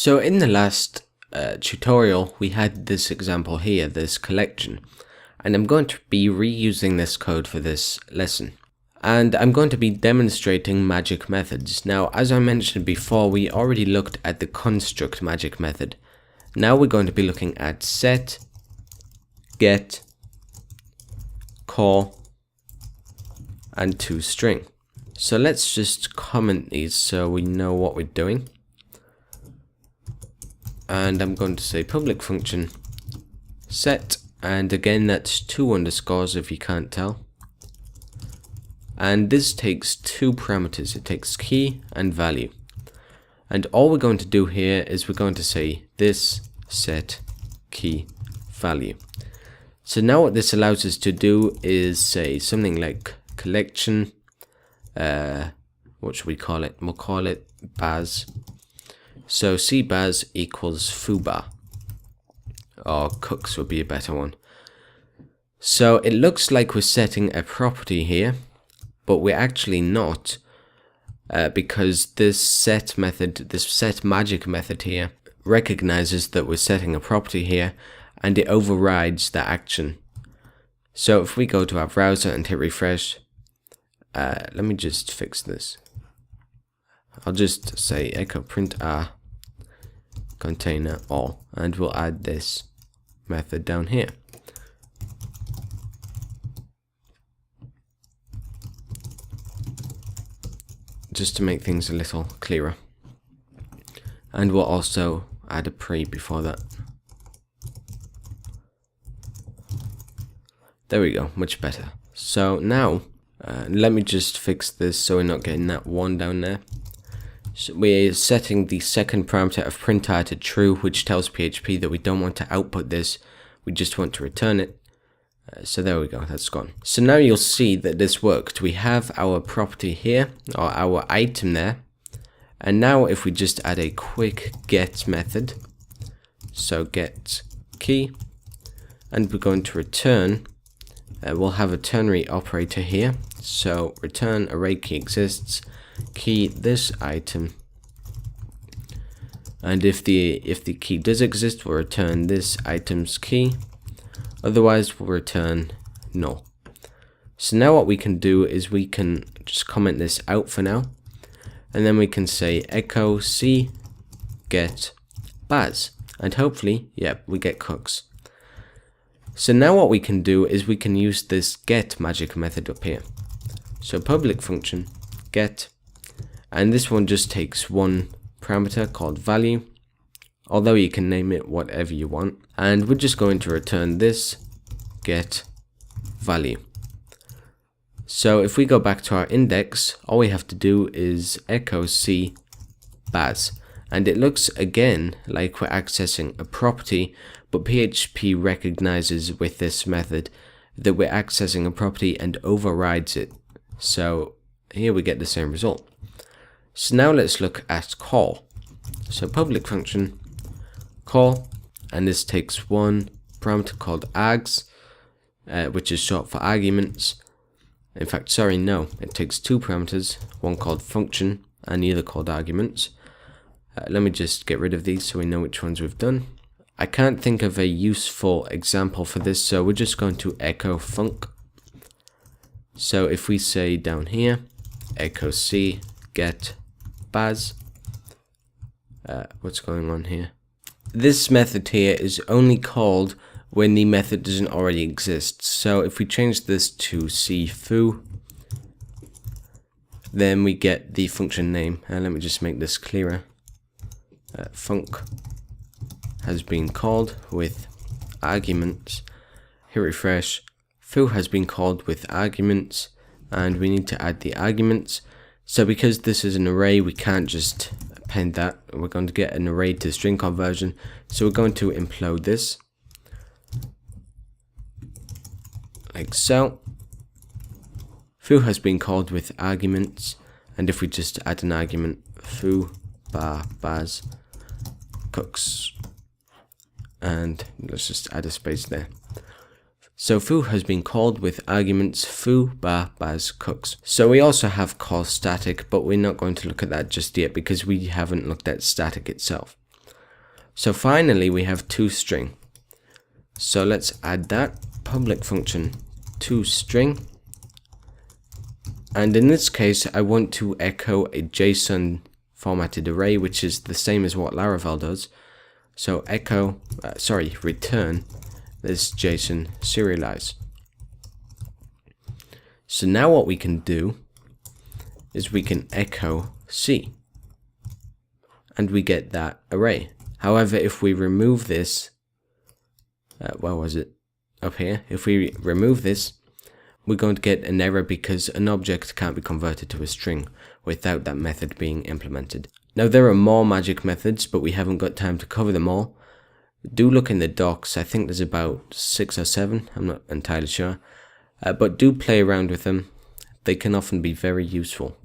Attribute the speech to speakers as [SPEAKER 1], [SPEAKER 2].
[SPEAKER 1] So in the last tutorial, we had this example here, this collection, and I'm going to be reusing this code for this lesson. And I'm going to be demonstrating magic methods. Now, as I mentioned before, we already looked at the construct magic method. Now we're going to be looking at set, get, call, and toString. So let's just comment these so we know what we're doing. And I'm going to say public function set, and again that's 2 underscores if you can't tell. And this takes 2 parameters, it takes key and value. And all we're going to do here is we're going to say this set key value. So now what this allows us to do is say something like collection, what should we call it? We'll call it baz. So cbaz equals foobar, or cooks would be a better one. So it looks like we're setting a property here, but we're actually not, because this set method, this set magic method here, recognizes that we're setting a property here, and it overrides the action. So if we go to our browser and hit refresh, let me just fix this. I'll just say echo print r container all, and we'll add this method down here. Just to make things a little clearer. And we'll also add a pre before that. There we go, much better. So now, let me just fix this so we're not getting that 1 down there. So we're setting the second parameter of prinr to true, which tells PHP that we don't want to output this, we just want to return it. So there we go, that's gone. So now you'll see that this worked. We have our property here, or our item there. And now if we just add a quick get method, so get key, and we're going to return, we'll have a ternary operator here. So return array key exists, key this item, and if the key does exist, we'll return this item's key. Otherwise, we'll return null. So now what we can do is we can just comment this out for now, and then we can say echo c get baz, and hopefully, yep, we get cooks. So now what we can do is we can use this get magic method up here. So public function get, and this one just takes 1 parameter called value, although you can name it whatever you want, and we're just going to return this get value. So if we go back to our index, all we have to do is echo c baz, and it looks again like we're accessing a property, but PHP recognizes with this method that we're accessing a property and overrides it. So here we get the same result. So now let's look at call. So public function call, and this takes 1 parameter called args, which is short for arguments. In fact, sorry, no, it takes 2 parameters, one called function and the other called arguments. Let me just get rid of these so we know which ones we've done. I can't think of a useful example for this, so we're just going to echo func. So if we say down here, echo c get baz, what's going on here? This method here is only called when the method doesn't already exist. So if we change this to cfoo, then we get the function name. And let me just make this clearer. Func has been called with arguments. Hit refresh. Foo has been called with arguments, and we need to add the arguments. So because this is an array, we can't just append that. We're going to get an array to string conversion. So we're going to implode this like so. Foo has been called with arguments, and if we just add an argument, foo bar baz cooks, and let's just add a space there. So foo has been called with arguments foo bar baz cooks. So we also have call static, but we're not going to look at that just yet because we haven't looked at static itself. So finally we have toString. So let's add that public function toString. And in this case, I want to echo a JSON formatted array, which is the same as what Laravel does. So return this JSON serialize. So now what we can do is we can echo C, and we get that array. However, if we remove this, where was it? Up here. If we remove this, we're going to get an error because an object can't be converted to a string without that method being implemented. Now there are more magic methods, but we haven't got time to cover them all. Do look in the docs. I think there's about 6 or 7. I'm not entirely sure. But do play around with them. They can often be very useful.